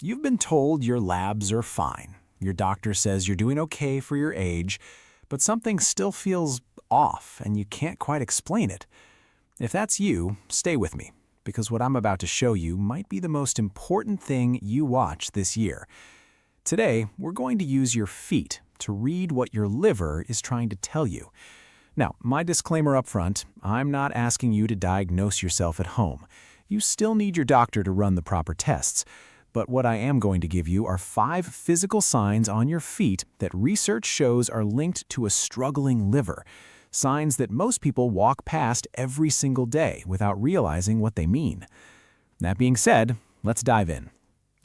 You've been told your labs are fine. Your doctor says you're doing okay for your age, but something still feels off and you can't quite explain it. If that's you, stay with me, because what I'm about to show you might be the most important thing you watch this year. Today, we're going to use your feet to read what your liver is trying to tell you. Now, my disclaimer up front, I'm not asking you to diagnose yourself at home. You still need your doctor to run the proper tests. But what I am going to give you are 5 physical signs on your feet that research shows are linked to a struggling liver. Signs that most people walk past every single day without realizing what they mean. That being said, let's dive in.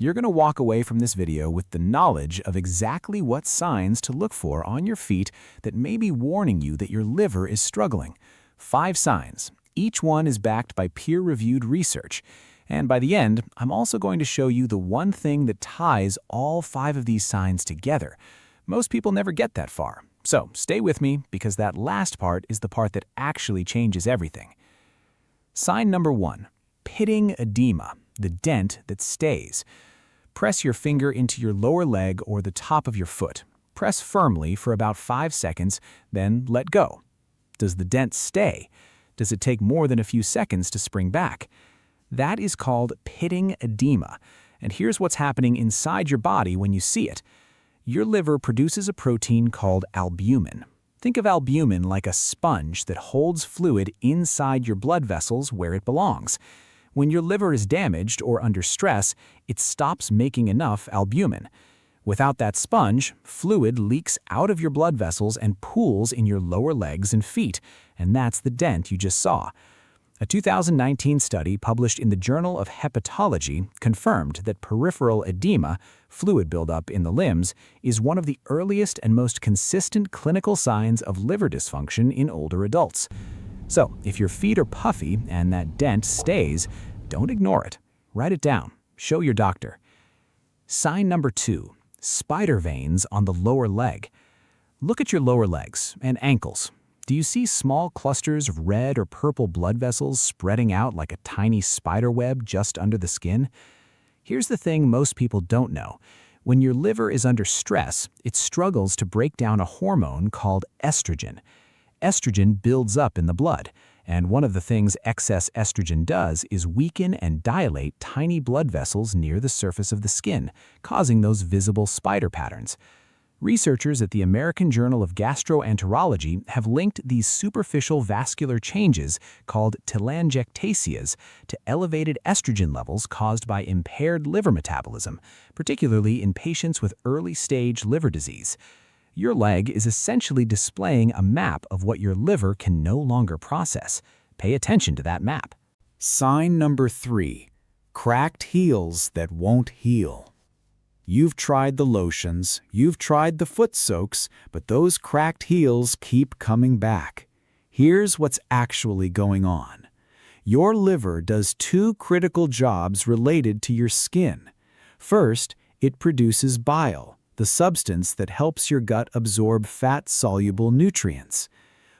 You're going to walk away from this video with the knowledge of exactly what signs to look for on your feet that may be warning you that your liver is struggling. 5 signs. Each one is backed by peer-reviewed research. And by the end, I'm also going to show you the one thing that ties all 5 of these signs together. Most people never get that far. So stay with me, because that last part is the part that actually changes everything. Sign number 1. Pitting edema, the dent that stays. Press your finger into your lower leg or the top of your foot. Press firmly for about 5 seconds, then let go. Does the dent stay? Does it take more than a few seconds to spring back? That is called pitting edema, and here's what's happening inside your body when you see it. Your liver produces a protein called albumin. Think of albumin like a sponge that holds fluid inside your blood vessels where it belongs. When your liver is damaged or under stress, it stops making enough albumin. Without that sponge, fluid leaks out of your blood vessels and pools in your lower legs and feet, and that's the dent you just saw. A 2019 study published in the Journal of Hepatology confirmed that peripheral edema, fluid buildup in the limbs, is one of the earliest and most consistent clinical signs of liver dysfunction in older adults. So, if your feet are puffy and that dent stays, don't ignore it. Write it down. Show your doctor. Sign number 2. Spider veins on the lower leg. Look at your lower legs and ankles. Do you see small clusters of red or purple blood vessels spreading out like a tiny spider web just under the skin? Here's the thing most people don't know. When your liver is under stress, it struggles to break down a hormone called estrogen. Estrogen builds up in the blood, and one of the things excess estrogen does is weaken and dilate tiny blood vessels near the surface of the skin, causing those visible spider patterns. Researchers at the American Journal of Gastroenterology have linked these superficial vascular changes, called telangiectasias, to elevated estrogen levels caused by impaired liver metabolism, particularly in patients with early-stage liver disease. Your leg is essentially displaying a map of what your liver can no longer process. Pay attention to that map. Sign number 3. Cracked heels that won't heal. You've tried the lotions, you've tried the foot soaks, but those cracked heels keep coming back. Here's what's actually going on. Your liver does 2 critical jobs related to your skin. First, it produces bile, the substance that helps your gut absorb fat-soluble nutrients.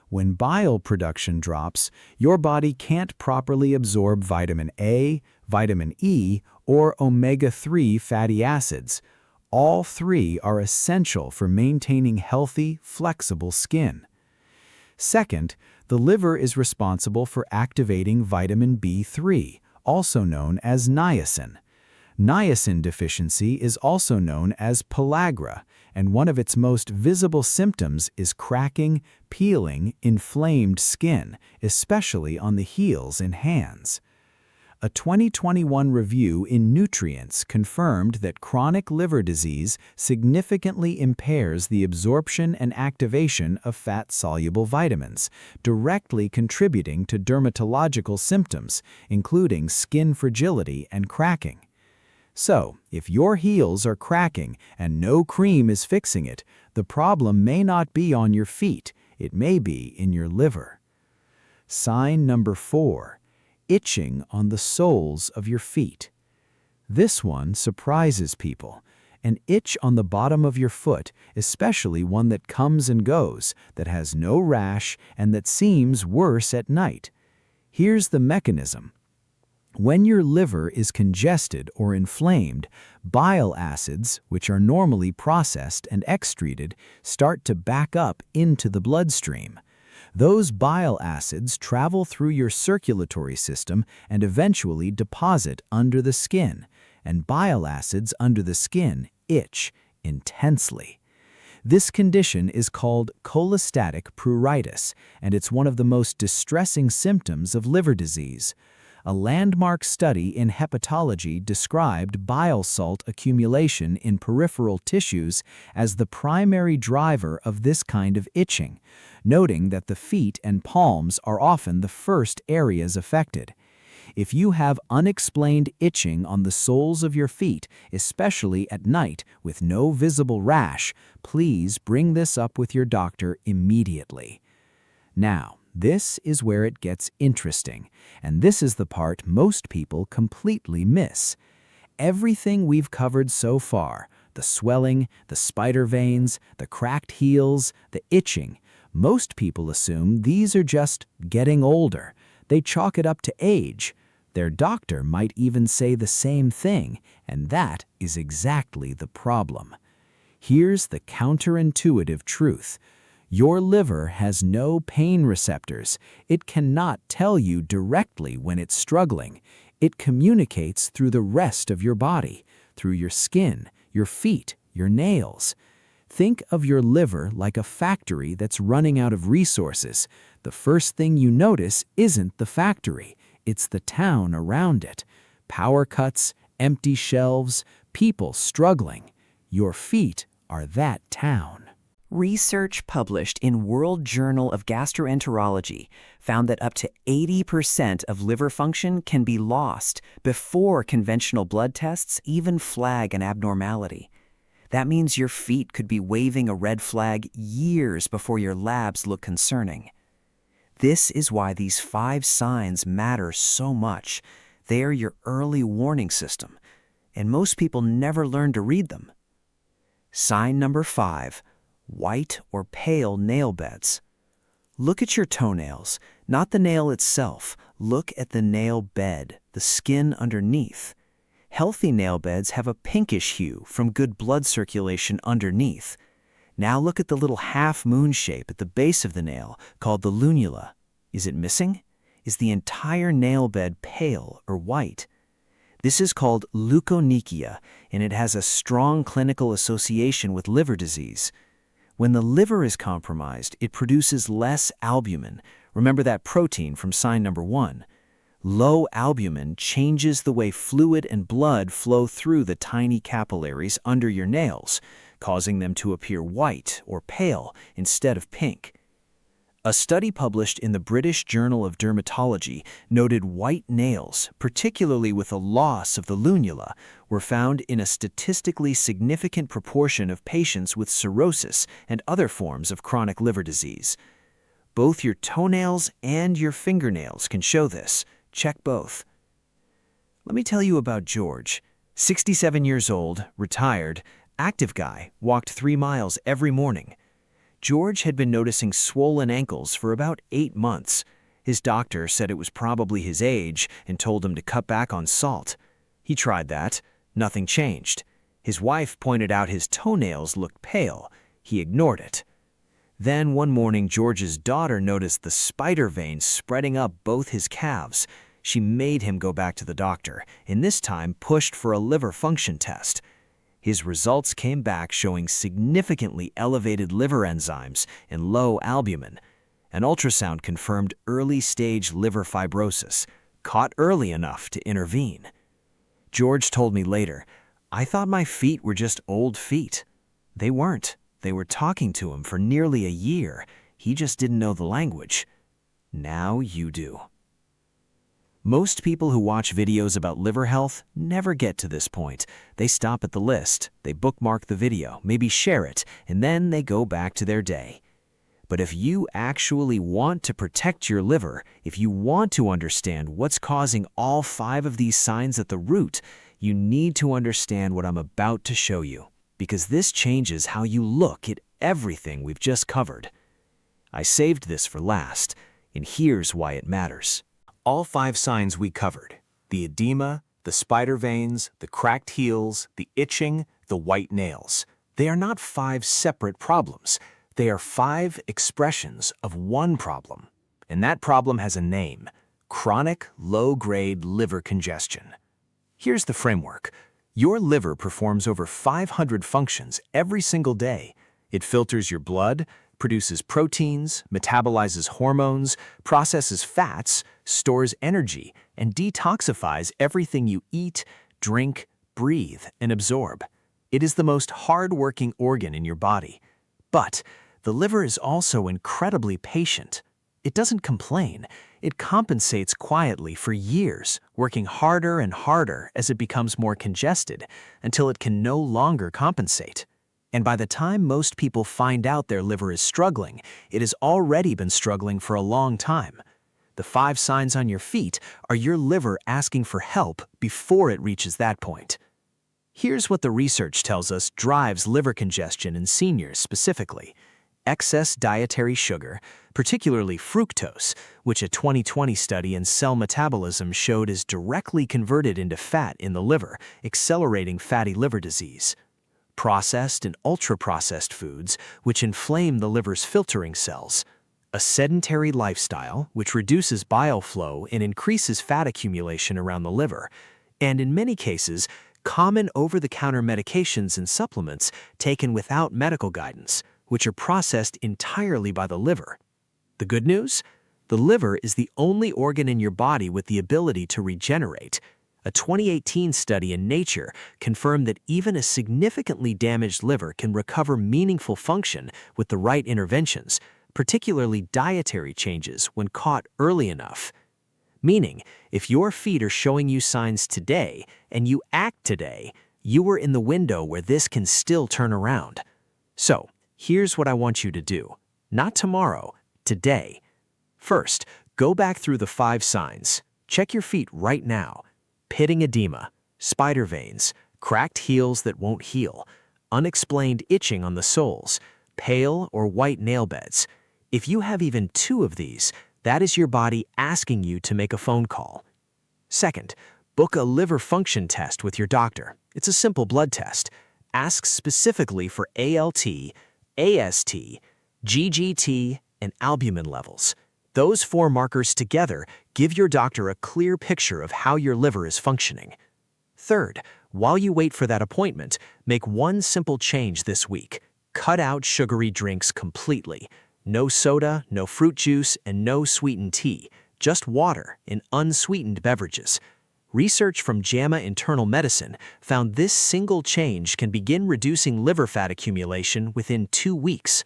When bile production drops, your body can't properly absorb vitamin A, vitamin E, or omega-3 fatty acids. All 3 are essential for maintaining healthy, flexible skin. Second, the liver is responsible for activating vitamin B3, also known as niacin. Niacin deficiency is also known as pellagra, and one of its most visible symptoms is cracking, peeling, inflamed skin, especially on the heels and hands. A 2021 review in Nutrients confirmed that chronic liver disease significantly impairs the absorption and activation of fat-soluble vitamins, directly contributing to dermatological symptoms, including skin fragility and cracking. So, if your heels are cracking and no cream is fixing it, the problem may not be on your feet, it may be in your liver. Sign number 4. Itching on the soles of your feet. This one surprises people. An itch on the bottom of your foot, especially one that comes and goes, that has no rash, and that seems worse at night. Here's the mechanism. When your liver is congested or inflamed, bile acids, which are normally processed and excreted, start to back up into the bloodstream. Those bile acids travel through your circulatory system and eventually deposit under the skin, and bile acids under the skin itch intensely. This condition is called cholestatic pruritus, and it's one of the most distressing symptoms of liver disease. A landmark study in hepatology described bile salt accumulation in peripheral tissues as the primary driver of this kind of itching, noting that the feet and palms are often the first areas affected. If you have unexplained itching on the soles of your feet, especially at night with no visible rash, please bring this up with your doctor immediately. Now, this is where it gets interesting, and this is the part most people completely miss. Everything we've covered so far, the swelling, the spider veins, the cracked heels, the itching, most people assume these are just getting older. They chalk it up to age. Their doctor might even say the same thing, and that is exactly the problem. Here's the counterintuitive truth. Your liver has no pain receptors. It cannot tell you directly when it's struggling. It communicates through the rest of your body, through your skin, your feet, your nails. Think of your liver like a factory that's running out of resources. The first thing you notice isn't the factory, it's the town around it. Power cuts, empty shelves, people struggling. Your feet are that town. Research published in World Journal of Gastroenterology found that up to 80% of liver function can be lost before conventional blood tests even flag an abnormality. That means your feet could be waving a red flag years before your labs look concerning. This is why these 5 signs matter so much. They are your early warning system, and most people never learn to read them. Sign number 5. White or pale nail beds. Look at your toenails, not the nail itself. Look at the nail bed, the skin underneath. Healthy nail beds have a pinkish hue from good blood circulation underneath. Now look at the little half-moon shape at the base of the nail called the lunula. Is it missing? Is the entire nail bed pale or white? This is called leukonychia, and it has a strong clinical association with liver disease. When the liver is compromised, it produces less albumin. Remember that protein from sign number 1. Low albumin changes the way fluid and blood flow through the tiny capillaries under your nails, causing them to appear white or pale instead of pink. A study published in the British Journal of Dermatology noted white nails, particularly with a loss of the lunula, were found in a statistically significant proportion of patients with cirrhosis and other forms of chronic liver disease. Both your toenails and your fingernails can show this. Check both. Let me tell you about George. 67 years old, retired, active guy, walked 3 miles every morning. George had been noticing swollen ankles for about 8 months. His doctor said it was probably his age and told him to cut back on salt. He tried that. Nothing changed. His wife pointed out his toenails looked pale. He ignored it. Then one morning, George's daughter noticed the spider veins spreading up both his calves. She made him go back to the doctor, and this time pushed for a liver function test. His results came back showing significantly elevated liver enzymes and low albumin. An ultrasound confirmed early-stage liver fibrosis, caught early enough to intervene. George told me later, "I thought my feet were just old feet." They weren't. They were talking to him for nearly a year. He just didn't know the language. Now you do. Most people who watch videos about liver health never get to this point. They stop at the list, they bookmark the video, maybe share it, and then they go back to their day. But if you actually want to protect your liver, if you want to understand what's causing all 5 of these signs at the root, you need to understand what I'm about to show you, because this changes how you look at everything we've just covered. I saved this for last, and here's why it matters. All 5 signs we covered. The edema, the spider veins, the cracked heels, the itching, the white nails. They are not 5 separate problems. They are 5 expressions of one problem. And that problem has a name: chronic low-grade liver congestion. Here's the framework. Your liver performs over 500 functions every single day. It filters your blood, produces proteins, metabolizes hormones, processes fats, stores energy, and detoxifies everything you eat, drink, breathe, and absorb. It is the most hard-working organ in your body. But the liver is also incredibly patient. It doesn't complain. It compensates quietly for years, working harder and harder as it becomes more congested until it can no longer compensate. And by the time most people find out their liver is struggling, it has already been struggling for a long time. The 5 signs on your feet are your liver asking for help before it reaches that point. Here's what the research tells us drives liver congestion in seniors specifically: excess dietary sugar, particularly fructose, which a 2020 study in cell metabolism showed is directly converted into fat in the liver, accelerating fatty liver disease. Processed and ultra-processed foods, which inflame the liver's filtering cells. A sedentary lifestyle, which reduces bile flow and increases fat accumulation around the liver. And in many cases, common over-the-counter medications and supplements taken without medical guidance, which are processed entirely by the liver. The good news? The liver is the only organ in your body with the ability to regenerate. A 2018 study in Nature confirmed that even a significantly damaged liver can recover meaningful function with the right interventions, particularly dietary changes when caught early enough. Meaning, if your feet are showing you signs today and you act today, you are in the window where this can still turn around. So, here's what I want you to do. Not tomorrow, today. First, go back through the 5 signs. Check your feet right now. Pitting edema, spider veins, cracked heels that won't heal, unexplained itching on the soles, pale or white nail beds. If you have even 2 of these, that is your body asking you to make a phone call. Second, book a liver function test with your doctor. It's a simple blood test. Ask specifically for ALT, AST, GGT, and albumin levels. Those 4 markers together give your doctor a clear picture of how your liver is functioning. Third, while you wait for that appointment, make one simple change this week. Cut out sugary drinks completely. No soda, no fruit juice, and no sweetened tea. Just water and unsweetened beverages. Research from JAMA Internal Medicine found this single change can begin reducing liver fat accumulation within 2 weeks.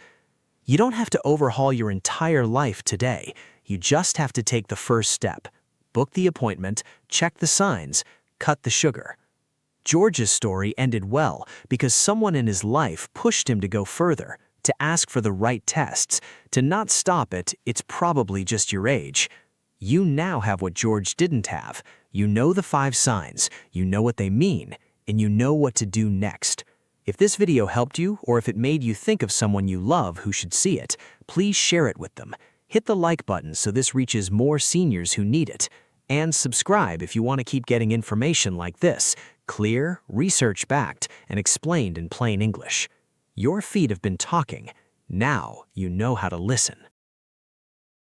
You don't have to overhaul your entire life today. You just have to take the first step. Book the appointment, check the signs, cut the sugar. George's story ended well because someone in his life pushed him to go further, to ask for the right tests, to not stop at "it's probably just your age." You now have what George didn't have. You know the 5 signs, you know what they mean, and you know what to do next. If this video helped you, or if it made you think of someone you love who should see it, please share it with them. Hit the like button so this reaches more seniors who need it. And subscribe if you want to keep getting information like this, clear, research-backed, and explained in plain English. Your feet have been talking. Now you know how to listen.